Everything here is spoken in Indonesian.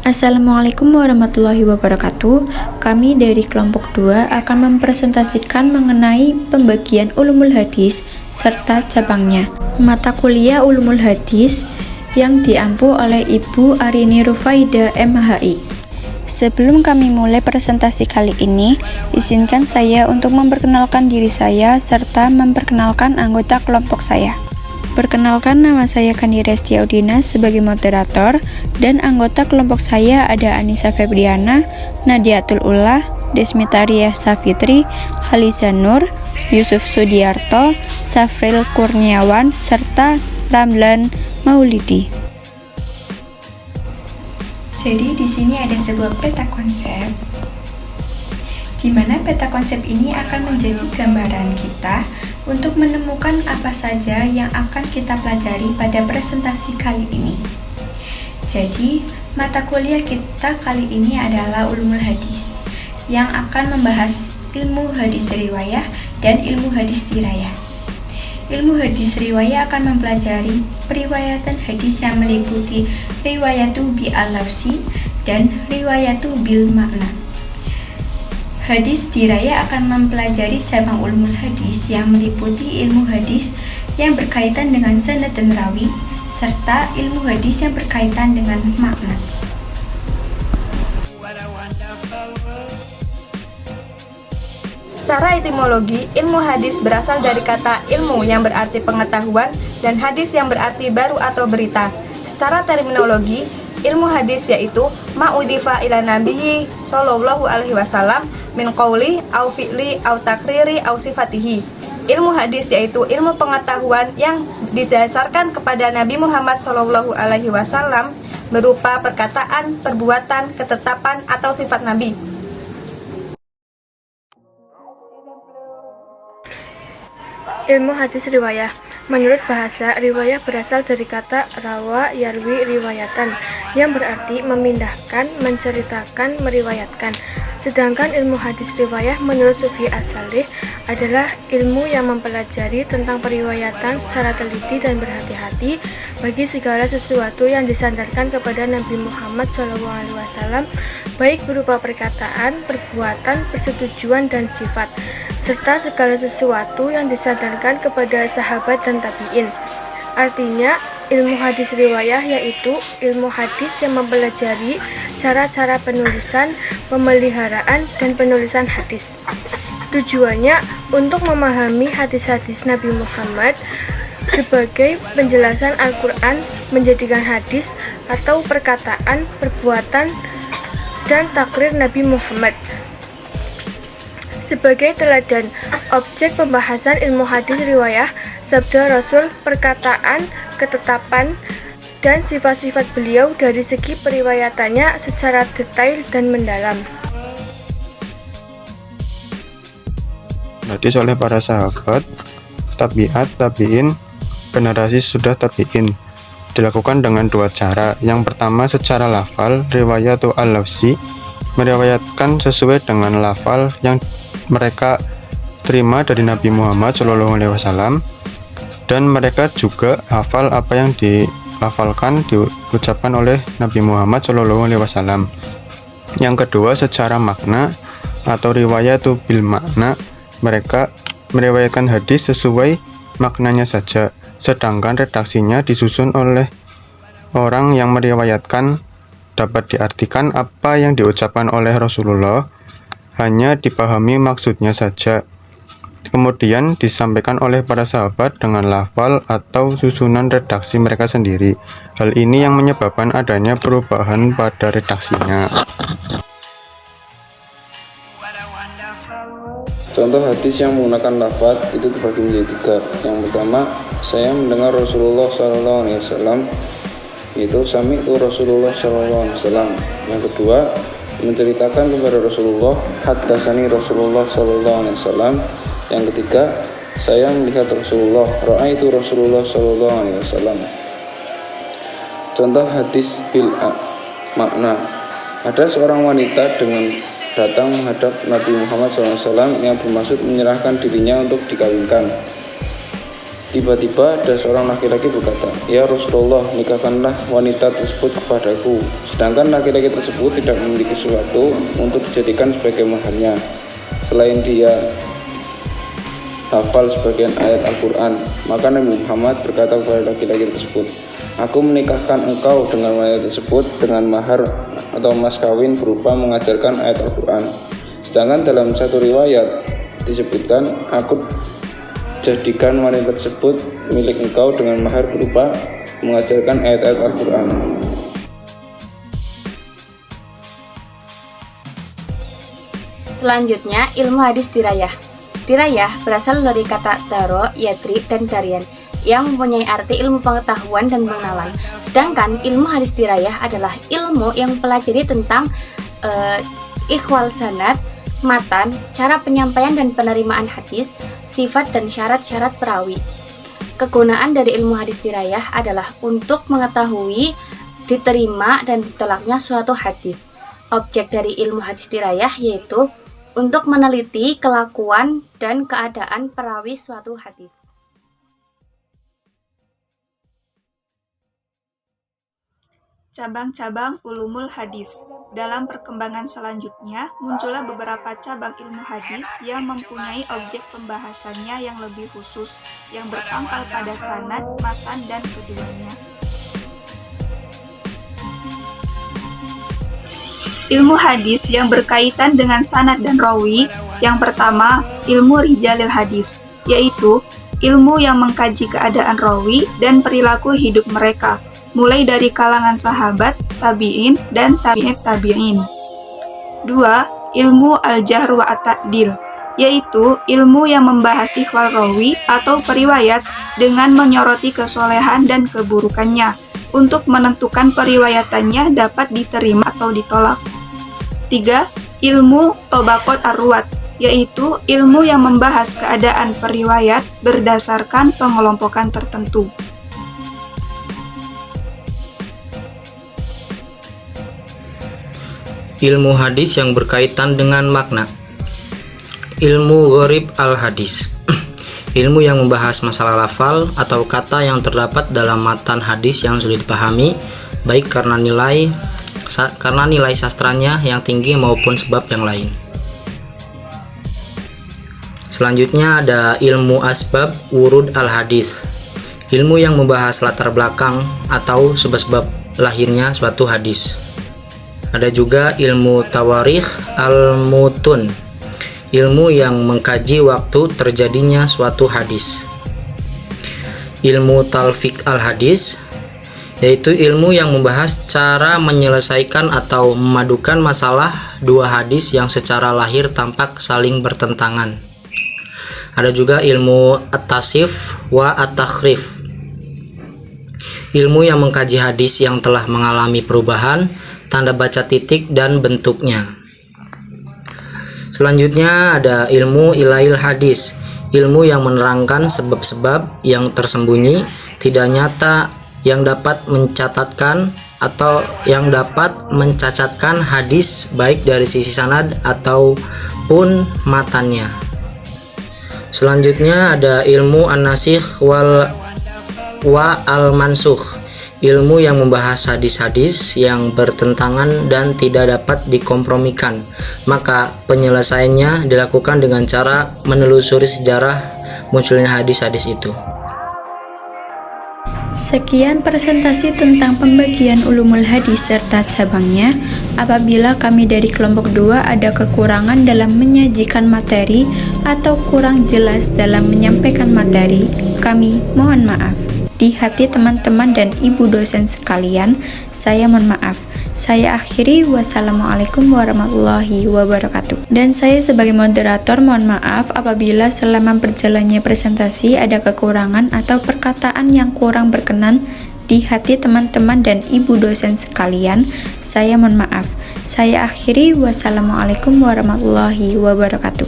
Assalamualaikum warahmatullahi wabarakatuh. Kami dari kelompok 2 akan mempresentasikan mengenai pembagian ulumul hadis serta cabangnya. Mata kuliah ulumul hadis yang diampu oleh Ibu Arini Rufaida MHI. Sebelum kami mulai presentasi kali ini, izinkan saya untuk memperkenalkan diri saya serta memperkenalkan anggota kelompok saya. Perkenalkan, nama saya Kandi Resti Audina sebagai moderator, dan anggota kelompok saya ada Anissa Febriana, Nadiatul Ulah, Desmita Ria Safitri, Haliza Nur, Yusuf Sudiarto, Safril Kurniawan, serta Ramlan Maulidi. Jadi di sini ada sebuah peta konsep, di mana peta konsep ini akan menjadi gambaran kita untuk menemukan apa saja yang akan kita pelajari pada presentasi kali ini. Jadi, mata kuliah kita kali ini adalah ulumul hadis, yang akan membahas ilmu hadis riwayah dan ilmu hadis dirayah. Ilmu hadis riwayah akan mempelajari periwayatan hadis yang meliputi riwayatu bi al-lafzi dan riwayatu bil makna. Hadis dirayah akan mempelajari cabang ulumul hadis yang meliputi ilmu hadis yang berkaitan dengan sanad dan rawi, serta ilmu hadis yang berkaitan dengan makna. Secara etimologi, ilmu hadis berasal dari kata ilmu yang berarti pengetahuan dan hadis yang berarti baru atau berita. Secara terminologi, ilmu hadis yaitu ma'udhifa ila nabiyyi sallallahu alaihi wasallam min qauli au fi'li au takriri au sifatihi. Ilmu hadis yaitu ilmu pengetahuan yang didasarkan kepada Nabi Muhammad sallallahu alaihi wasallam berupa perkataan, perbuatan, ketetapan atau sifat Nabi. Ilmu hadis riwayah. Menurut bahasa, riwayah berasal dari kata rawa yarwi riwayatan, yang berarti memindahkan, menceritakan, meriwayatkan. Sedangkan ilmu hadis riwayah menurut Sufi As-Salih adalah ilmu yang mempelajari tentang periwayatan secara teliti dan berhati-hati bagi segala sesuatu yang disandarkan kepada Nabi Muhammad SAW, baik berupa perkataan, perbuatan, persetujuan, dan sifat, serta segala sesuatu yang disandarkan kepada sahabat dan tabi'in. Artinya, ilmu hadis riwayah yaitu ilmu hadis yang mempelajari cara-cara penulisan, pemeliharaan, dan penulisan hadis. Tujuannya untuk memahami hadis-hadis Nabi Muhammad sebagai penjelasan Al-Quran, menjadikan hadis atau perkataan, perbuatan, dan takrir Nabi Muhammad sebagai teladan. Objek pembahasan ilmu hadis riwayah, sabda Rasul, perkataan, ketetapan, dan sifat-sifat beliau dari segi periwayatannya secara detail dan mendalam. Hadis oleh para sahabat, tabi'at, tabi'in, generasi sudah tabi'in. Dilakukan dengan dua cara. Yang pertama secara lafal, riwayatu al-lafzi, meriwayatkan sesuai dengan lafal yang mereka terima dari Nabi Muhammad SAW, dan mereka juga hafal apa yang dilafalkan, diucapkan oleh Nabi Muhammad SAW. Yang kedua secara makna atau riwayatu bil makna, mereka meriwayatkan hadis sesuai maknanya saja, sedangkan redaksinya disusun oleh orang yang meriwayatkan. Dapat diartikan apa yang diucapkan oleh Rasulullah, hanya dipahami maksudnya saja. Kemudian disampaikan oleh para sahabat dengan lafal atau susunan redaksi mereka sendiri. Hal ini yang menyebabkan adanya perubahan pada redaksinya. Contoh hadis yang menggunakan lafaz itu terbagi menjadi tiga. Yang pertama, saya mendengar Rasulullah SAW, yaitu sami'tu Rasulullah SAW. Yang kedua, menceritakan kepada Rasulullah, haddatsani Rasulullah SAW. Yang ketiga, saya melihat Rasulullah, ra'aitu Rasulullah SAW. Contoh hadis bil makna. Ada seorang wanita dengan datang menghadap Nabi Muhammad SAW yang bermaksud menyerahkan dirinya untuk dikawinkan. Tiba-tiba ada seorang laki-laki berkata, "Ya Rasulullah, nikahkanlah wanita tersebut kepadaku." Sedangkan laki-laki tersebut tidak memiliki sesuatu untuk dijadikan sebagai maharnya selain dia hafal sebagian ayat Al-Quran. Maka Nabi Muhammad berkata kepada laki-laki tersebut, "Aku menikahkan engkau dengan wanita tersebut dengan mahar atau mas kawin berupa mengajarkan ayat Al-Quran." Sedangkan dalam satu riwayat disebutkan, "Aku jadikan wanita tersebut milik engkau dengan mahar berupa mengajarkan ayat-ayat Al-Quran." Selanjutnya, ilmu hadis dirayah. Dirayah berasal dari kata daro, yadri, dan darian yang mempunyai arti ilmu pengetahuan dan pengenalan. Sedangkan ilmu hadis dirayah adalah ilmu yang mempelajari tentang ikhwal sanad, matan, cara penyampaian dan penerimaan hadis, sifat dan syarat-syarat perawi. Kegunaan dari ilmu hadis dirayah adalah untuk mengetahui diterima dan ditolaknya suatu hadis. Objek dari ilmu hadis dirayah yaitu untuk meneliti kelakuan dan keadaan perawi suatu hadis. Cabang-cabang ulumul hadis. Dalam perkembangan selanjutnya, muncullah beberapa cabang ilmu hadis yang mempunyai objek pembahasannya yang lebih khusus, yang berpangkal pada sanad, matan, dan keduanya. Ilmu hadis yang berkaitan dengan sanad dan rawi. Yang pertama, ilmu rijalil hadis, yaitu ilmu yang mengkaji keadaan rawi dan perilaku hidup mereka, mulai dari kalangan sahabat, tabi'in, dan tabi'in. 2. Ilmu al-jahr wa at-ta'dil, yaitu ilmu yang membahas ikhwal rawi atau periwayat dengan menyoroti kesolehan dan keburukannya untuk menentukan periwayatannya dapat diterima atau ditolak. 3. Ilmu tobaqat ar-ruwat, yaitu ilmu yang membahas keadaan periwayat berdasarkan pengelompokan tertentu. Ilmu hadis yang berkaitan dengan makna. Ilmu gharib al-hadis, ilmu yang membahas masalah lafal atau kata yang terdapat dalam matan hadis yang sulit dipahami, baik karena nilai sastranya yang tinggi maupun sebab yang lain. Selanjutnya ada ilmu asbab wurud al-hadis, ilmu yang membahas latar belakang atau sebab-sebab lahirnya suatu hadis. Ada juga ilmu tawarikh al-mutun, ilmu yang mengkaji waktu terjadinya suatu hadis. Ilmu talfiq al-hadis, yaitu ilmu yang membahas cara menyelesaikan atau memadukan masalah dua hadis yang secara lahir tampak saling bertentangan. Ada juga ilmu at-tasif wa at-takhrif, ilmu yang mengkaji hadis yang telah mengalami perubahan tanda baca titik dan bentuknya. Selanjutnya ada ilmu ilail hadis, ilmu yang menerangkan sebab-sebab yang tersembunyi, tidak nyata, yang dapat mencatatkan atau yang dapat mencacatkan hadis baik dari sisi sanad ataupun matannya. Selanjutnya ada ilmu an-nasikh wa al-mansukh, ilmu yang membahas hadis-hadis yang bertentangan dan tidak dapat dikompromikan, maka penyelesaiannya dilakukan dengan cara menelusuri sejarah munculnya hadis-hadis itu. Sekian presentasi tentang pembagian ulumul hadis serta cabangnya. Apabila kami dari kelompok 2 ada kekurangan dalam menyajikan materi atau kurang jelas dalam menyampaikan materi, kami mohon maaf. Di hati teman-teman dan ibu dosen sekalian, saya mohon maaf. Saya akhiri, wassalamualaikum warahmatullahi wabarakatuh. Dan saya sebagai moderator mohon maaf apabila selama berjalannya presentasi ada kekurangan atau perkataan yang kurang berkenan di hati teman-teman dan ibu dosen sekalian. Saya mohon maaf. Saya akhiri, wassalamualaikum warahmatullahi wabarakatuh.